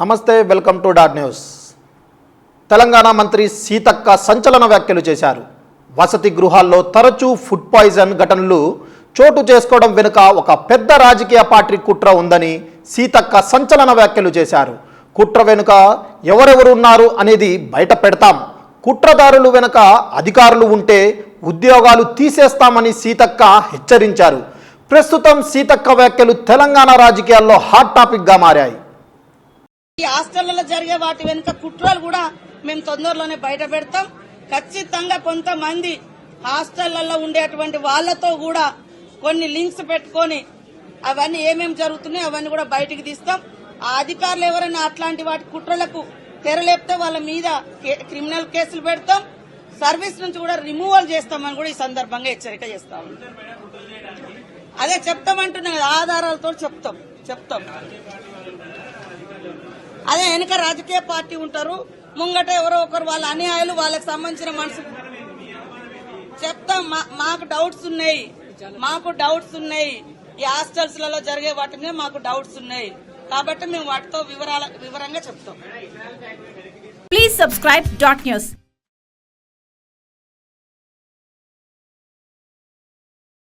నమస్తే, welcome to dot news. Telangana మంత్రి సీతక్క సంచలన వ్యాఖ్యలు చేశారు. వసతి గృహాల్లో తరచూ ఫుడ్ పాయిజన్ ఘటనలు చోటు చేసుకోవడం వెనుక ఒక పెద్ద రాజకీయ పార్టీ కుట్ర ఉందని సీతక్క సంచలన వ్యాఖ్యలు చేశారు. కుట్ర వెనుక ఎవరెవరు ఉన్నారు అనేది బయట పెడతాం, కుట్రదారులు వెనుక అధికారులు ఉంటే ఉద్యోగాలు తీసేస్తామని సీతక్క హెచ్చరించారు. ప్రస్తుతం సీతక్క వ్యాఖ్యలు తెలంగాణ రాజకీయాల్లో హాట్ టాపిక్గా మారాయి. ఈ హాస్టళ్లలో జరిగే వాటి వెనుక కుట్రలు కూడా మేము తొందరలోనే బయట పెడతాం. ఖచ్చితంగా కొంతమంది హాస్టళ్లలో ఉండేటువంటి వాళ్లతో కూడా కొన్ని లింక్స్ పెట్టుకొని అవన్నీ ఏమేమి జరుగుతున్నాయో అవన్నీ కూడా బయటికి తీస్తాం. ఆ అధికారులు ఎవరైనా అట్లాంటి వాటి కుట్రలకు తెరలేపితే వాళ్ళ మీద క్రిమినల్ కేసులు పెడతాం, సర్వీస్ నుంచి కూడా రిమూవల్ చేస్తామని కూడా ఈ సందర్భంగా హెచ్చరిక చేస్తాం. అదే చెప్తామంటున్నాం కదా, ఆధారాలతో చెప్తాం. అదే వెనక రాజకీయ పార్టీ ఉంటారు, ముంగట ఎవరో ఒకరు వాళ్ళ అన్యాయాలు వాళ్ళకి సంబంధించిన మనుషులు చెప్తాం. మాకు డౌట్స్ ఉన్నాయి ఈ హాస్టల్స్ లలో జరిగే వాటి మీద మాకు డౌట్స్ ఉన్నాయి కాబట్టి మేము వాటితో వివరంగా చెప్తాం. Please subscribe .news.